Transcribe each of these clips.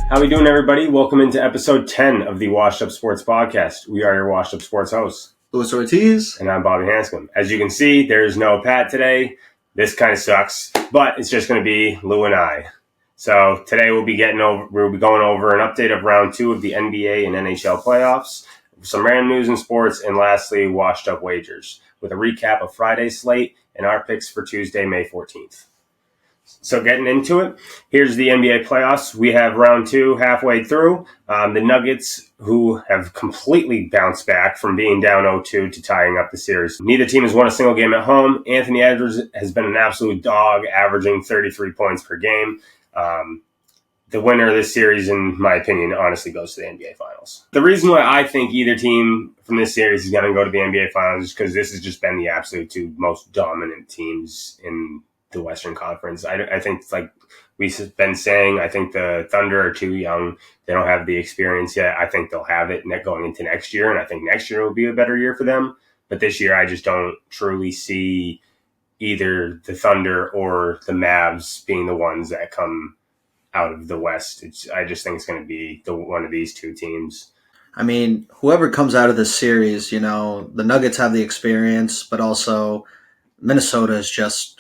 How we doing, everybody? Welcome into episode 10 of the Washed Up Sports Podcast. We are your Washed Up Sports hosts. Louis Ortiz. And I'm Bobby Hanscom. As you can see, there's no Pat today. This kind of sucks, but it's just going to be Lou and I. So today we'll be going over an update of round 2 of the NBA and NHL playoffs, some random news in sports, and lastly, washed up wagers with a recap of Friday's slate and our picks for Tuesday, May 14th. So getting into it, here's the NBA playoffs. We have round 2 halfway through. The Nuggets, who have completely bounced back from being down 0-2 to tying up the series. Neither team has won a single game at home. Anthony Edwards has been an absolute dog, averaging 33 points per game. The winner of this series, in my opinion, honestly goes to the NBA Finals. The reason why I think either team from this series is going to go to the NBA Finals is because this has just been the absolute 2 most dominant teams in the Western Conference. I think, like we've been saying, I think the Thunder are too young. They don't have the experience yet. I think they'll have it going into next year, and I think next year will be a better year for them. But this year, I just don't truly see either the Thunder or the Mavs being the ones that come out of the West. I just think it's going to be one of these 2 teams. I mean, whoever comes out of this series, the Nuggets have the experience, but also Minnesota is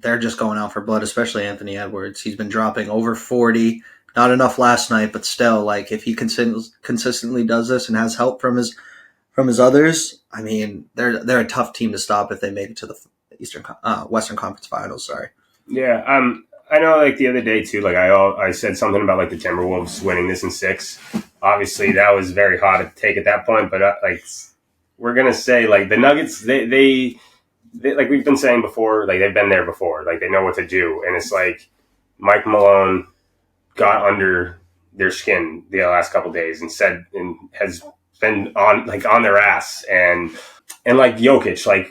they're just going out for blood, especially Anthony Edwards. He's been dropping over 40. Not enough last night, but still, like, if he consistently does this and has help from his others, I mean, they're a tough team to stop if they make it to the Western Conference Finals. Sorry. Yeah, I know. Like the other day too, like I said something about like the Timberwolves winning this in 6. Obviously, that was very hard to take at that point, but like we're gonna say like the Nuggets, they like we've been saying before, like they've been there before, like they know what to do, and it's like Mike Malone got under their skin the last couple of days and has been on their ass, and like Jokic, like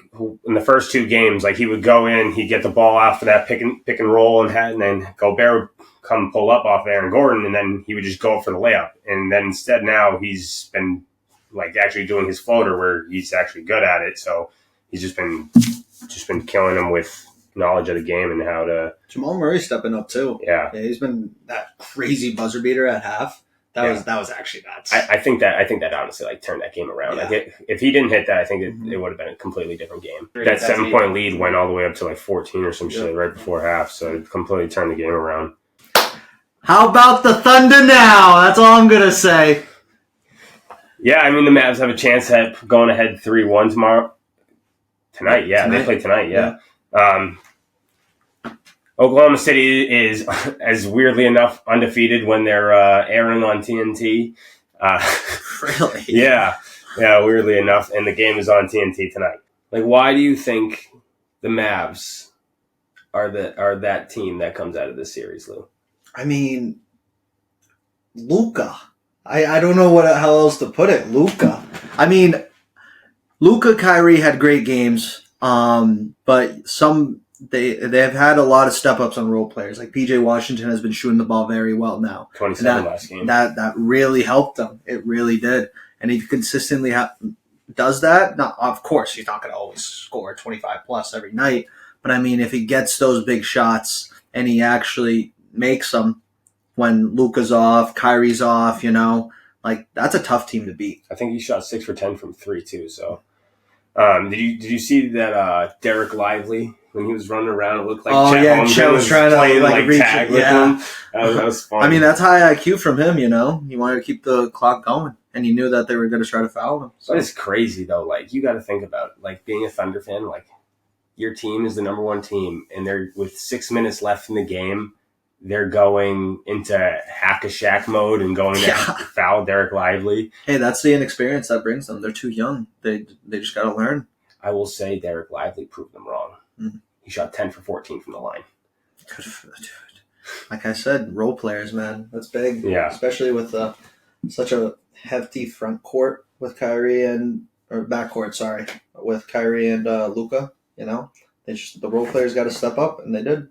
in the first 2 games, like he would go in, he'd get the ball after that pick and roll, and then Gobert would come pull up off Aaron Gordon, and then he would just go for the layup, and then instead now he's been like actually doing his floater where he's actually good at it, so he's just been killing him with knowledge of the game and how to. Jamal Murray stepping up too. Yeah, he's been that crazy buzzer beater at half. That was actually nuts. I think that honestly like turned that game around. Yeah. Like if he didn't hit that, I think it would have been a completely different game. That 7-point lead went all the way up to like 14 or some shit right before half, so it completely turned the game around. How about the Thunder now? That's all I'm gonna say. Yeah, I mean the Mavs have a chance at going ahead 3-1 tonight. Yeah, they play tonight. Yeah. Oklahoma City is, as weirdly enough, undefeated when they're airing on TNT. Really? Yeah, weirdly enough. And the game is on TNT tonight. Like, why do you think the Mavs are that team that comes out of this series, Lou? I mean, Luka. I don't know how else to put it. Luka. I mean, Luka, Kyrie had great games, but they've had a lot of step-ups on role players. Like P.J. Washington has been shooting the ball very well now. 27 last game. That really helped them. It really did. And if he consistently does that, of course, he's not going to always score 25-plus every night. But, I mean, if he gets those big shots and he actually makes them when Luka's off, Kyrie's off, like that's a tough team to beat. I think he shot 6 for 10 from 3, too, so... Did you see that Derek Lively when he was running around? It looked like Chet was trying to reach tag with him. That was fun. I mean, that's high IQ from him. He wanted to keep the clock going, and he knew that they were going to try to foul him. So. But it's crazy though. Like you got to think about like being a Thunder fan. Like your team is the number 1 team, and they're with 6 minutes left in the game. They're going into hack-a-shack mode and going to foul Derek Lively. Hey, that's the inexperience that brings them. They're too young. They just got to learn. I will say Derek Lively proved them wrong. Mm-hmm. He shot 10 for 14 from the line. Good for the dude. Like I said, role players, man. That's big. Yeah. Especially with such a hefty front court with Kyrie back court, sorry, with Kyrie and Luka. The role players got to step up, and they did.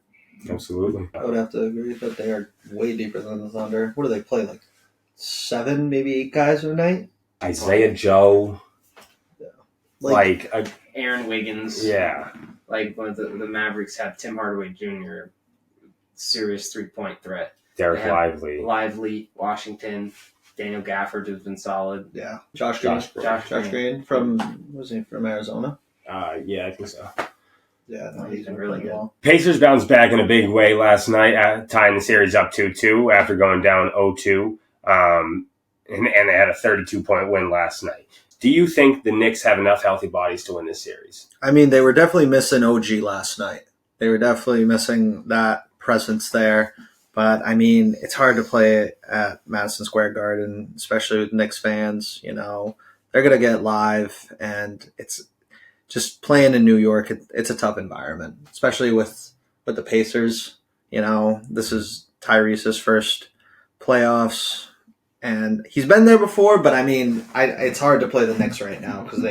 Absolutely. I would have to agree that they are way deeper than the Thunder. What do they play, like 7, maybe 8 guys a night? Isaiah Joe. Yeah. Like Aaron Wiggins. Yeah. Like when the Mavericks have Tim Hardaway Jr., serious 3-point threat. Derek They have Lively. Lively, Washington, Daniel Gafford has been solid. Yeah, Josh Green. Josh Green was he from Arizona? Yeah, I think so. Yeah, no, He's been really good. well. Pacers bounced back in a big way last night, tying the series up 2-2 after going down 0-2. And they had a 32-point win last night. Do you think the Knicks have enough healthy bodies to win this series? I mean, they were definitely missing OG last night. They were definitely missing that presence there. But, I mean, it's hard to play at Madison Square Garden, especially with Knicks fans. You know, they're going to get live, and it's just playing in New York. It's a tough environment, especially with the Pacers. You know, this is Tyrese's first playoffs, and he's been there before. But I mean, it's hard to play the Knicks right now because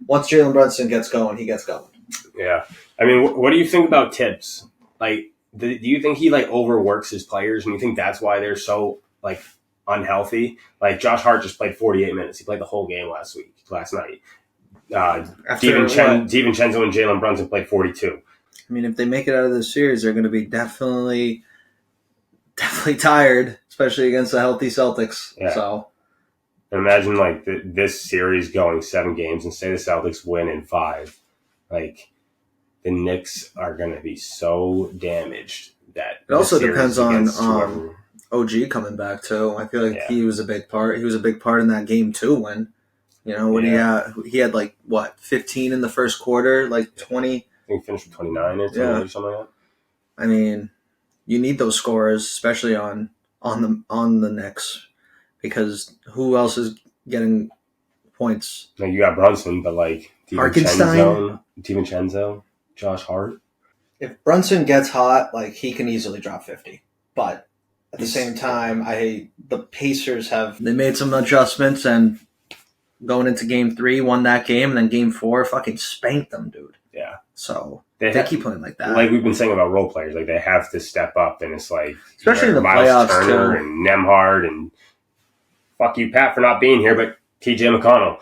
once Jalen Brunson gets going, he gets going. Yeah, I mean, what do you think about Tibbs? Like, do you think he overworks his players, and you think that's why they're so unhealthy? Like Josh Hart just played 48 minutes. He played the whole game last night. DiVincenzo and Jalen Brunson played 42. I mean, if they make it out of this series, they're going to be definitely tired, especially against the healthy Celtics. Yeah. So, and imagine this series going 7 games, and say the Celtics win in 5. The Knicks are going to be so damaged that it also depends on whoever. OG coming back too. I feel like he was a big part. He was a big part in that game 2 win. You know, when he had 15 in the first quarter, 20. I think he finished with 29 or something like that. I mean, you need those scorers, especially on the Knicks, because who else is getting points? You got Brunson, but DiVincenzo, Josh Hart. If Brunson gets hot, he can easily drop 50. But at the same time, the Pacers they made some adjustments, and going into game 3, won that game, and then game 4 fucking spanked them, dude. Yeah. So they keep playing like that. Like we've been saying about role players, they have to step up, and it's especially in the Miles playoffs Turner too. And Nembhard, and fuck you, Pat, for not being here, but TJ McConnell.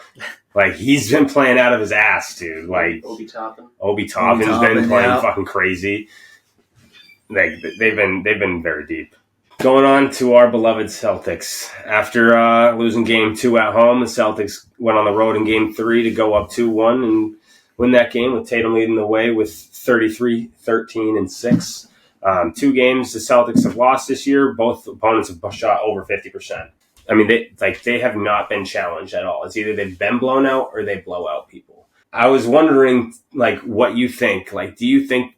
He's been playing out of his ass, dude. Obi Toppin. Toppin's been playing fucking crazy. They've been very deep. Going on to our beloved Celtics. After losing Game 2 at home, the Celtics went on the road in Game 3 to go up 2-1 and win that game, with Tatum leading the way with 33, 13, and 6. 2 games the Celtics have lost this year. Both opponents have shot over 50%. I mean, they have not been challenged at all. It's either they've been blown out or they blow out people. I was wondering, what you think. Do you think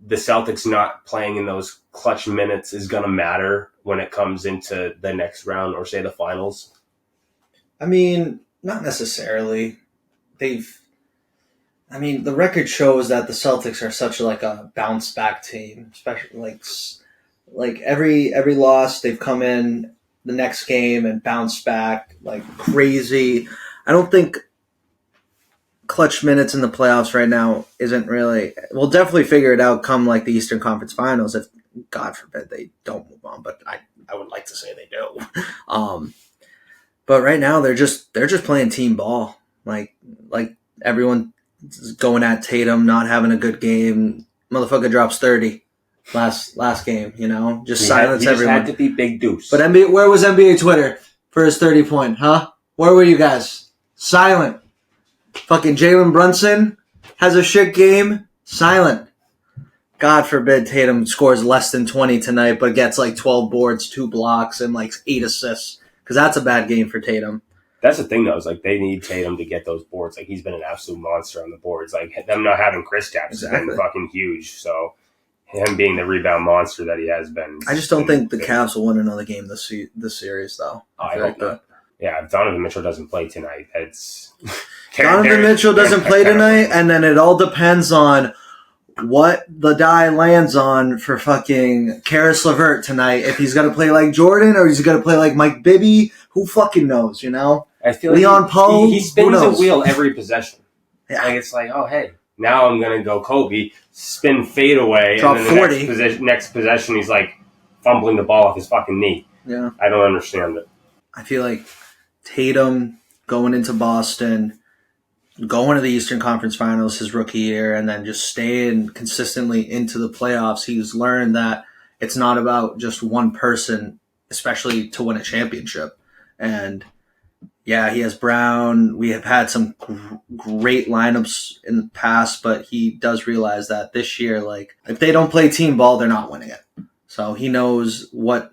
the Celtics not playing in those clutch minutes is going to matter when it comes into the next round or, say, the finals? I mean, not necessarily. The record shows that the Celtics are such a bounce back team, especially every loss they've come in the next game and bounced back crazy. I don't think clutch minutes in the playoffs right now isn't really. We'll definitely figure it out come the Eastern Conference Finals, if God forbid they don't move on, but I would like to say they do. But right now they're just playing team ball. Everyone going at Tatum, not having a good game. Motherfucker drops 30 last game, just silence everyone. He just had to be Big Deuce. But where was NBA Twitter for his 30-point, huh? Where were you guys? Silent. Fucking Jalen Brunson has a shit game. Silent. God forbid Tatum scores less than 20 tonight, but gets 12 boards, 2 blocks, and 8 assists. Because that's a bad game for Tatum. That's the thing, though, is they need Tatum to get those boards. He's been an absolute monster on the boards. Them not having Kristaps has been fucking huge. So him being the rebound monster that he has been. I just don't think the Cavs will win another game this series, though. I hope not. Yeah, if Donovan Mitchell doesn't play tonight, that's... Donovan Mitchell doesn't play tonight, and then it all depends on what the die lands on for fucking Karis LeVert tonight. If he's going to play like Jordan or he's going to play like Mike Bibby, who fucking knows, I feel Leon Poe, he spins a wheel every possession. Yeah. It's oh, hey, now I'm going to go Kobe, spin fade away, drop and then 40. Next possession he's fumbling the ball off his fucking knee. Yeah. I don't understand it. I feel like Tatum going into Boston, going to the Eastern Conference Finals his rookie year, and then just staying consistently into the playoffs. He's learned that it's not about just one person, especially to win a championship. And yeah, he has Brown. We have had some great lineups in the past, but he does realize that this year, like, if they don't play team ball, they're not winning it. So he knows what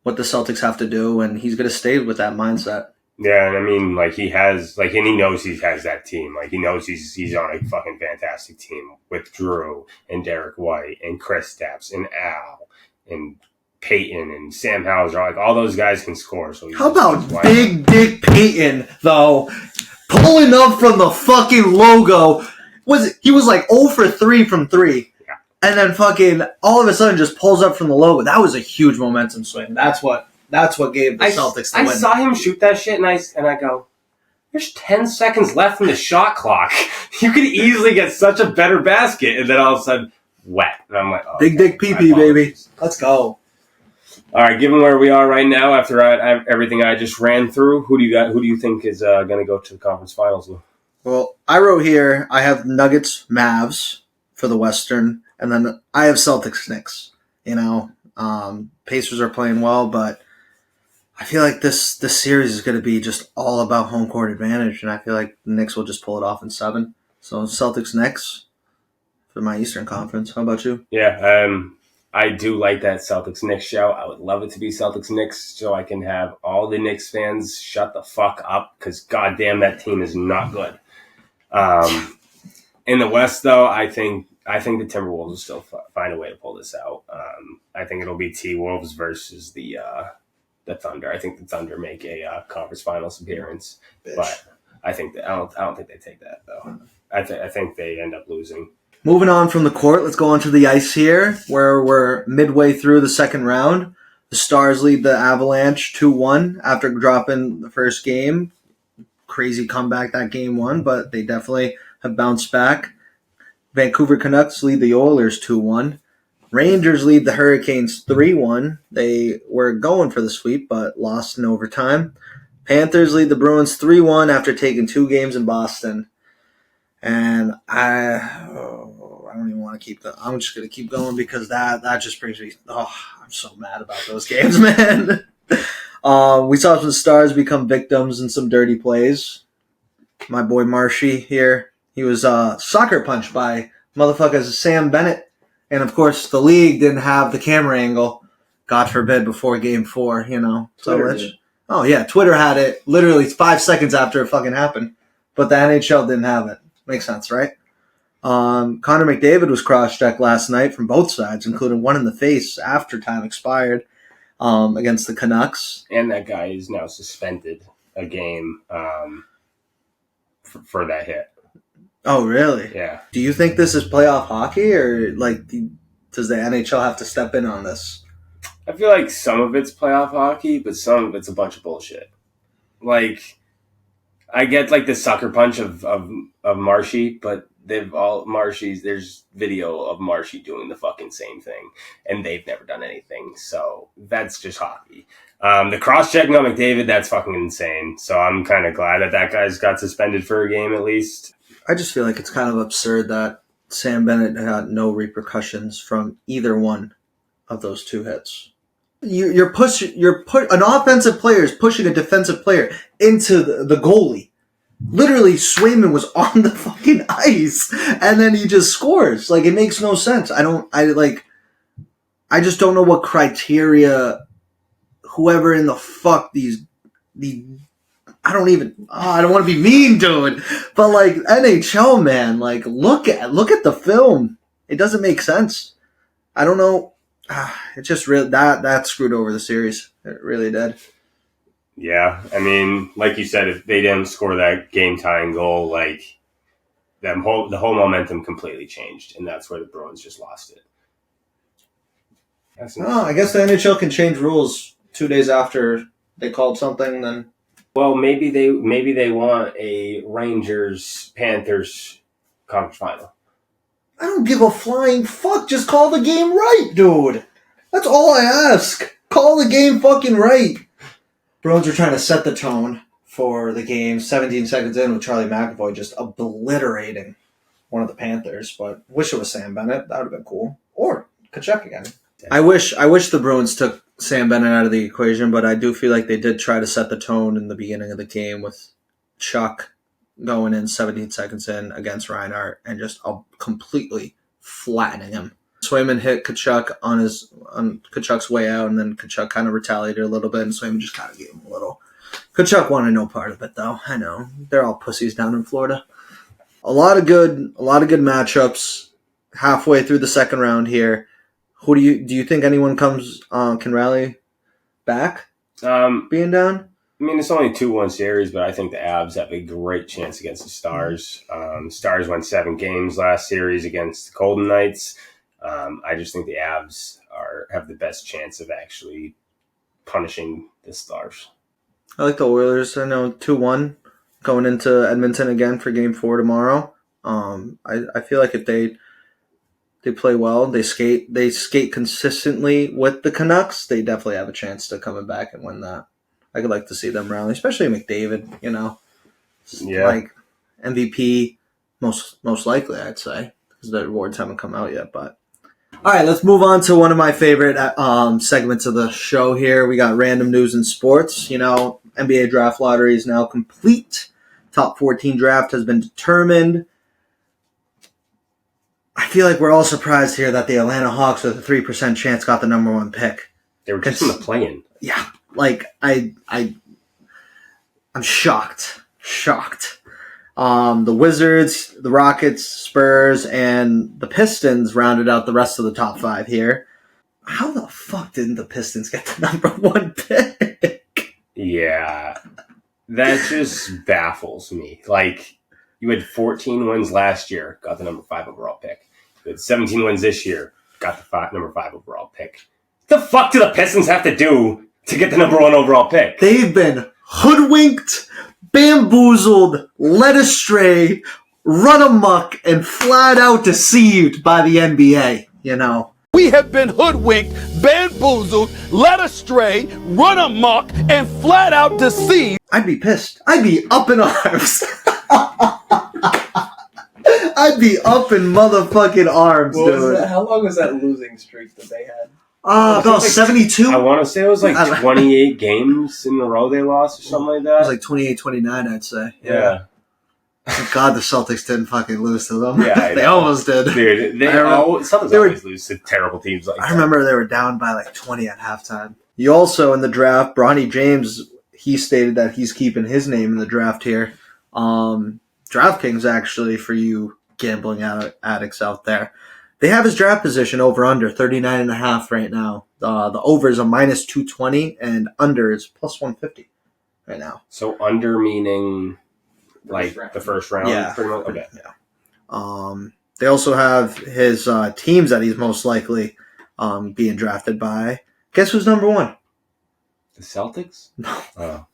the Celtics have to do, and he's going to stay with that mindset. Yeah, and I mean, like, he has, like, and he knows he has that team. Like, he knows he's on a fucking fantastic team with Drew and Derek White and Chris Stapps and Al and Peyton and Sam Hauser. Like, all those guys can score. So how about Big Dick Peyton, though, pulling up from the fucking logo? He was like 0 for 3 from 3. Yeah. And then fucking all of a sudden just pulls up from the logo. That was a huge momentum swing. That's what gave the Celtics the win. I saw him shoot that shit, and I go, there's 10 seconds left in the shot clock. You could easily get such a better basket, and then all of a sudden, wet. And I'm like, oh, Big Dick PP, baby. Let's go. All right, given where we are right now, after everything I just ran through, who do you got? Who do you think is going to go to the conference finals? Well, I wrote here, I have Nuggets, Mavs for the Western, and then I have Celtics, Knicks. You know, Pacers are playing well, but I feel like this series is going to be just all about home court advantage, and I feel like the Knicks will just pull it off in 7. So Celtics, Knicks for my Eastern Conference. How about you? Yeah, I do like that Celtics-Knicks show. I would love it to be Celtics-Knicks so I can have all the Knicks fans shut the fuck up because goddamn that team is not good. In the West, though, I think the Timberwolves will still find a way to pull this out. I think it'll be T-Wolves versus the Thunder. I think the Thunder make a conference finals appearance, but I don't think they take that though. I think they end up losing. Moving on from the court, let's go on to the ice here, where we're midway through the second round. The Stars lead the Avalanche 2-1 after dropping the first game. Crazy comeback that game won, but they definitely have bounced back. Vancouver Canucks lead the Oilers 2-1. Rangers lead the Hurricanes 3-1. They were going for the sweep, but lost in overtime. Panthers lead the Bruins 3-1 after taking 2 games in Boston. And I don't even want to keep going. I'm just going to keep going because that just brings me... Oh, I'm so mad about those games, man. We saw some Stars become victims in some dirty plays. My boy Marshy here, he was sucker punched by motherfuckers Sam Bennett. And, of course, the league didn't have the camera angle, God forbid, before Game 4, you know. Oh, yeah, Twitter had it literally 5 seconds after it fucking happened. But the NHL didn't have it. Makes sense, right? Connor McDavid was cross-checked last night from both sides, including one in the face after time expired against the Canucks. And that guy is now suspended a game for that hit. Oh, really? Yeah. Do you think this is playoff hockey, or does the NHL have to step in on this? I feel like some of it's playoff hockey, but some of it's a bunch of bullshit. Like, I get the sucker punch of Marshy, but there's video of Marshy doing the fucking same thing, and they've never done anything. So that's just hockey. The cross-checking on McDavid, that's fucking insane. So I'm kind of glad that guy's got suspended for a game at least. I just feel like it's kind of absurd that Sam Bennett had no repercussions from either one of those 2 hits. An offensive player is pushing a defensive player into the goalie. Literally, Swayman was on the fucking ice, and then he just scores. Like, it makes no sense. I just don't know what criteria whoever in the fuck I don't want to be mean, dude. But NHL, man, look at the film. It doesn't make sense. I don't know. It just really that screwed over the series. It really did. Yeah, I mean, like you said, if they didn't score that game-tying goal, the whole momentum completely changed, and that's where the Bruins just lost it. I guess the NHL can change rules 2 days after they called something. Then, well, maybe they want a Rangers-Panthers conference final. I don't give a flying fuck. Just call the game right, dude. That's all I ask. Call the game fucking right. Bruins are trying to set the tone for the game. 17 seconds in with Charlie McAvoy just obliterating one of the Panthers. But wish it was Sam Bennett. That would have been cool. Or Kachuk again. I wish the Bruins took Sam Bennett out of the equation, but I do feel like they did try to set the tone in the beginning of the game with Chuck going in 17 seconds in against Reinhart and just completely flattening him. Swayman hit Tkachuk on Tkachuk's way out, and then Tkachuk kind of retaliated a little bit, and Swayman just kind of gave him a little. Tkachuk wanted no part of it, though. I know they're all pussies down in Florida. A lot of good matchups halfway through the second round here. Who do you think anyone can rally back? Being down. I mean, it's only a 2-1 series, but I think the Avs have a great chance against the Stars. Stars won 7 games last series against the Golden Knights. I just think the Avs have the best chance of actually punishing the Stars. I like the Oilers. I know 2-1 going into Edmonton again for Game 4 tomorrow. I feel like if they play well, they skate consistently with the Canucks, they definitely have a chance to coming back and win that. I could like to see them rally, especially McDavid, Yeah. Like MVP, most likely, I'd say, because the awards haven't come out yet. But all right, let's move on to one of my favorite segments of the show here. We got random news and sports. NBA draft lottery is now complete. Top 14 draft has been determined. I feel like we're all surprised here that the Atlanta Hawks with a 3% chance got the number 1 pick. They were just in the play-in. Yeah, like I'm shocked. The Wizards, the Rockets, Spurs, and the Pistons rounded out the rest of the top 5 here. How the fuck didn't the Pistons get the number 1 pick? Yeah, that just baffles me. Like, you had 14 wins last year, got the number 5 overall pick. You had 17 wins this year, got the number 5 overall pick. What the fuck do the Pistons have to do to get the number 1 overall pick? They've been hoodwinked, bamboozled, led astray, run amok, and flat out deceived by the NBA, We have been hoodwinked, bamboozled, led astray, run amok, and flat out deceived. I'd be pissed. I'd be up in arms. I'd be up in motherfucking arms, dude. How long was that losing streak that they had? About 72. I want to say it was like 28 games in a row they lost or something like that. It was like 28, 29, I'd say. Yeah. Thank God the Celtics didn't fucking lose to them. Yeah, they almost did. Dude, Celtics always lose to terrible teams like that. I remember they were down by like 20 at halftime. You also, in the draft, Bronny James, he stated that he's keeping his name in the draft here. DraftKings, actually, for you gambling addicts out there, they have his draft position over under 39.5 right now. The over is a minus 220 and under is plus 150 right now. So under meaning like the first round? Yeah. Pretty much? Okay. Yeah. They also have his teams that he's most likely being drafted by. Guess who's number 1? The Celtics? No. Oh.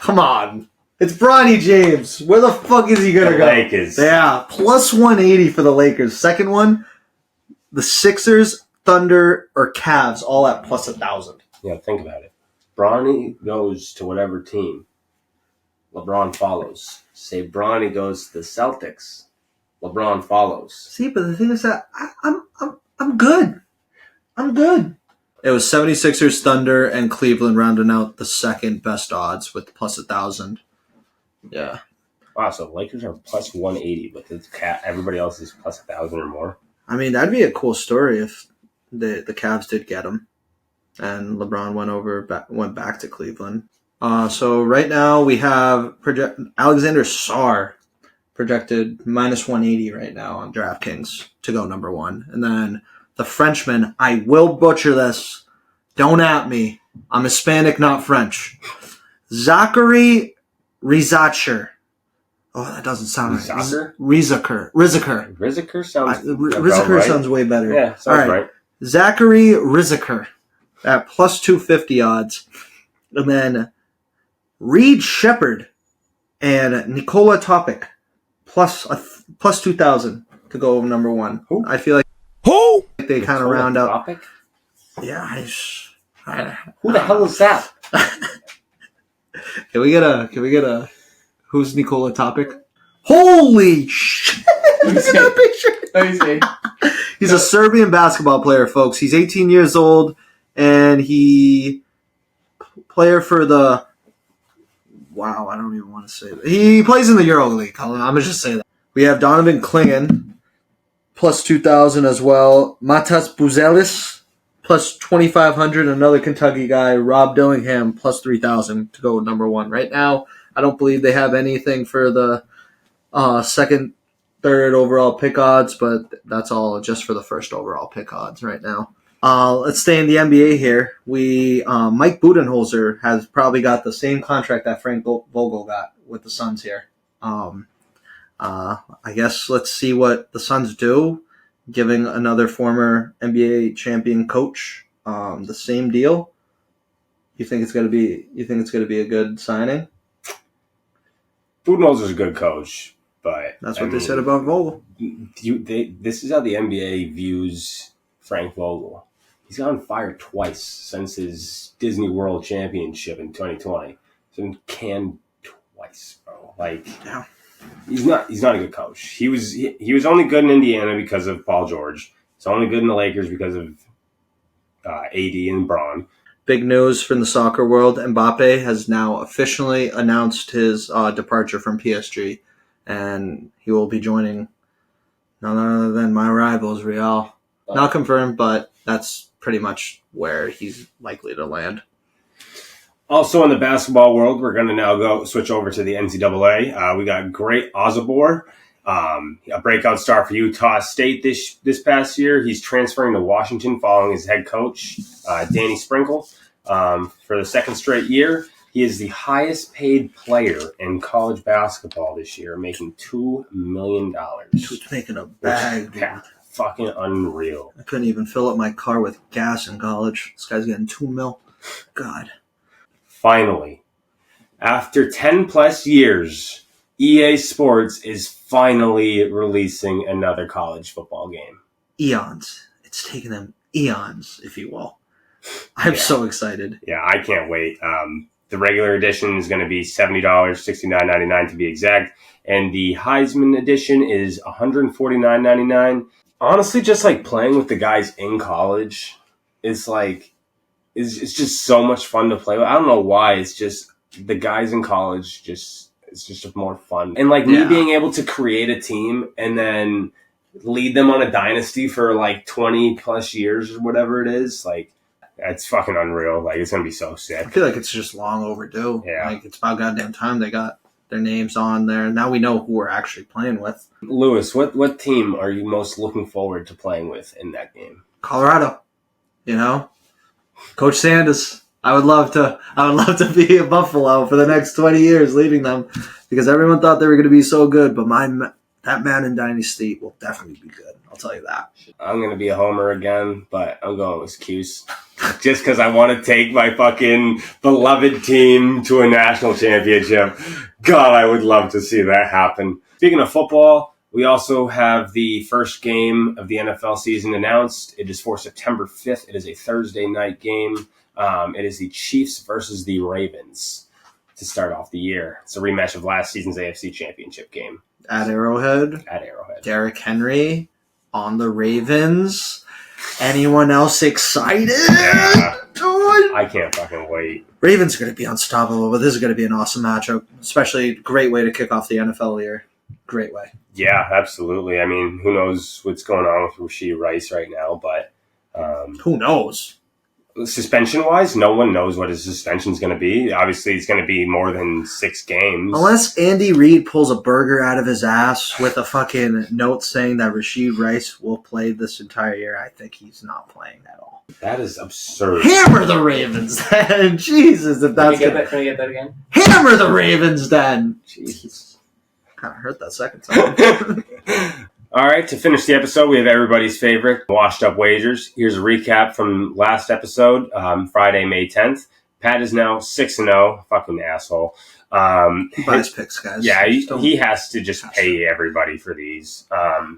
Come on. It's Bronny James. Where the fuck is he going to go? Lakers. Yeah, plus 180 for the Lakers. Second one, the Sixers, Thunder, or Cavs, all at plus 1,000. Yeah, think about it. Bronny goes to whatever team. LeBron follows. Say Bronny goes to the Celtics. LeBron follows. See, but the thing is that I'm good. I'm good. It was 76ers, Thunder, and Cleveland rounding out the second best odds with plus 1,000. Yeah. Wow, so Lakers are plus 180, but everybody else is plus 1,000 or more. I mean, that'd be a cool story if the Cavs did get him, and LeBron went back to Cleveland. So right now we have Alexander Sarr projected minus 180 right now on DraftKings to go number 1, and then the Frenchman. I will butcher this. Don't at me. I'm Hispanic, not French. Zachary Rizacher. Oh, that doesn't sound right. Rizaker. Rizaker sounds Rizaker right. sounds way better. Yeah, sounds right. Zachary Rizaker at plus 250 odds. And then Reed Shepard and Nikola Topic plus 2,000 to go over number 1. Who? I feel like Who? they kind of round out. Topic? Yeah. Who the hell is that? Can we get a who's Nikola Topic? Holy shit! Look at that picture. Let me see. He's a Serbian basketball player, folks. He's 18 years old, and he player for the. Wow, I don't even want to say that. He plays in the EuroLeague. I'm gonna just say that. We have Donovan Clingan, plus 2,000 as well. Matas Buzelis, plus 2,500. Another Kentucky guy. Rob Dillingham, plus 3,000 to go number one. Right now, I don't believe they have anything for the second, third overall pick odds, but that's all just for the first overall pick odds right now. Let's stay in the NBA here. Mike Budenholzer has probably got the same contract that Frank Vogel got with the Suns here. I guess let's see what the Suns do, giving another former NBA champion coach the same deal. You think it's gonna be a good signing? Budenholzer's a good coach, but That's what they said about Vogel. This is how the NBA views Frank Vogel. He's gotten fired twice since his Disney World Championship in 2020. So he canned twice, bro. Like, Yeah. he's not a good coach. He was only good in Indiana because of Paul George. He's only good in the Lakers because of AD and Braun. Big news from the soccer world. Mbappe has now officially announced his departure from PSG, and he will be joining none other than my rivals, Real. Not confirmed, but that's pretty much where he's likely to land. Also in the basketball world, we're going to now switch over to the NCAA. We got Great Ozabor, a breakout star for Utah State this past year. He's transferring to Washington following his head coach, Danny Sprinkle, for the second straight year. He is the highest paid player in college basketball this year, making $2 million. He's making a bag. Yeah, fucking unreal. I couldn't even fill up my car with gas in college. This guy's getting $2 million. God. Finally, after 10 plus years, EA Sports is finally releasing another college football game. Eons. It's taken them eons, if you will. I'm so excited. Yeah, I can't wait. The regular edition is going to be $70, $69.99 to be exact. And the Heisman edition is $149.99. Honestly, just like playing with the guys in college is it's just so much fun to play with. I don't know why. It's just the guys in college it's just more fun. And me being able to create a team and then lead them on a dynasty for 20 plus years or whatever it is, that's fucking unreal. It's going to be so sick. I feel like it's just long overdue. Yeah. It's about goddamn time they got their names on there. Now we know who we're actually playing with. Lewis, what team are you most looking forward to playing with in that game? Colorado. Coach Sanders. I would love to be in Buffalo for the next 20 years leading them because everyone thought they were going to be so good, but that man in Dynasty will definitely be good. I'll tell you that. I'm going to be a homer again, but I'm going with Cuse. Just because I want to take my fucking beloved team to a national championship. God, I would love to see that happen. Speaking of football, we also have the first game of the NFL season announced. It is for September 5th. It is a Thursday night game. It is the Chiefs versus the Ravens to start off the year. It's a rematch of last season's AFC Championship game. At Arrowhead. Derrick Henry on the Ravens. Anyone else excited? Yeah. I can't fucking wait. Ravens are going to be unstoppable, but this is going to be an awesome matchup. Especially a great way to kick off the NFL year. Great way. Yeah, absolutely. I mean, who knows what's going on with Rashee Rice right now, but... who knows? Suspension-wise, no one knows what his suspension is going to be. Obviously, it's going to be more than 6 games. Unless Andy Reid pulls a burger out of his ass with a fucking note saying that Rashee Rice will play this entire year, I think he's not playing at all. That is absurd. Hammer the Ravens, then! Jesus, if that's Can I get that again? Hammer the Ravens, then! Jesus. Kind of hurt that second time. All right, to finish the episode, we have everybody's favorite washed up wagers. Here's a recap from last episode, Friday, May 10th. Pat is now 6-0. Fucking asshole. He buys picks, guys. Yeah, he has to just pay everybody for these.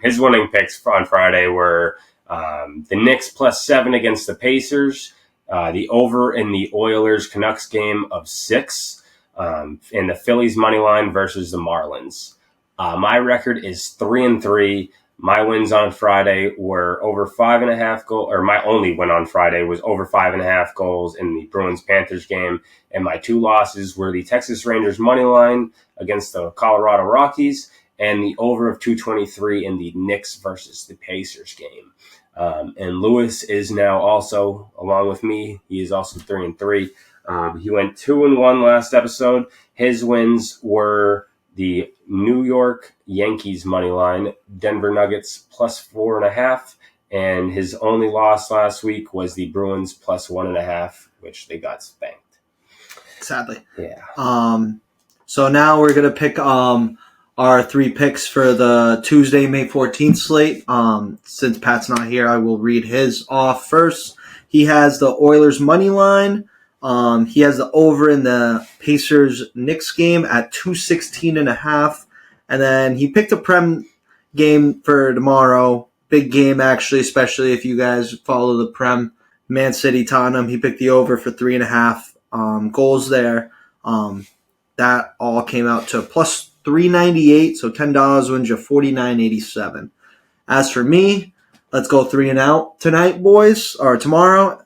His winning picks on Friday were the Knicks +7 against the Pacers, the over in the Oilers-Canucks game of 6, and the Phillies money line versus the Marlins. My record is 3-3. My wins on Friday were over 5.5 goals, or my only win on Friday was over 5.5 goals in the Bruins-Panthers game. And my 2 losses were the Texas Rangers money line against the Colorado Rockies and the over of 223 in the Knicks versus the Pacers game. And Lewis is now also, along with me, he is also 3-3. He went 2-1 last episode. His wins were the New York Yankees money line, Denver Nuggets +4.5, and his only loss last week was the Bruins +1.5, which they got spanked. Sadly. Yeah. So now we're gonna pick our 3 picks for the Tuesday, May 14th slate. Since Pat's not here, I will read his off first. He has the Oilers money line. He has the over in the Pacers-Knicks game at 216.5. And then he picked a Prem game for tomorrow. Big game, actually, especially if you guys follow the Prem. Man City, Tottenham. He picked the over for 3.5 goals there. That all came out to plus 398, so $10 wins you 49.87. As for me, let's go 3 and out tonight, boys, or tomorrow.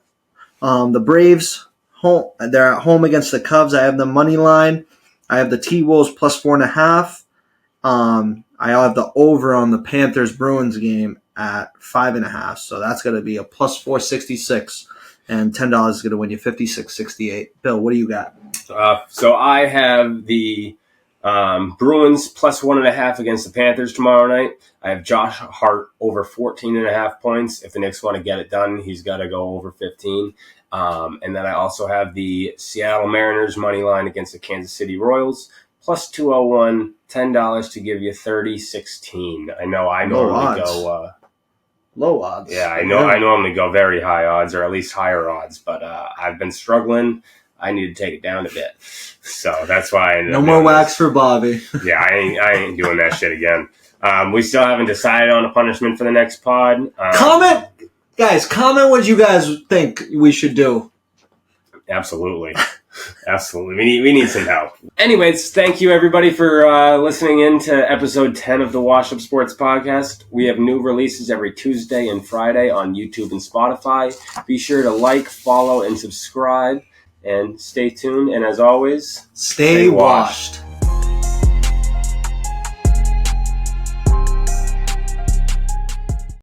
The Braves, they're at home against the Cubs. I have the money line. I have the T-Wolves +4.5. I have the over on the Panthers-Bruins game at 5.5, so that's going to be a +466, and $10 is going to win you 56.68. Bill, what do you got? So I have the Bruins +1.5 against the Panthers tomorrow night. I have Josh Hart over 14.5 points. If the Knicks want to get it done, he's got to go over 15. And then I also have the Seattle Mariners money line against the Kansas City Royals +201, $10 to give you 30.16. I know I normally go low odds. Yeah, I know. I normally go very high odds, or at least higher odds, but I've been struggling. I need to take it down a bit, so that's why I ended up. No more wax for Bobby. Yeah, I ain't doing that shit again. We still haven't decided on a punishment for the next pod. Comment what you guys think we should do. Absolutely. We need some help. Anyways, thank you everybody for listening in to episode 10 of the Wash Up Sports Podcast. We have new releases every Tuesday and Friday on YouTube and Spotify. Be sure to like, follow, and subscribe, and stay tuned. And as always, stay washed.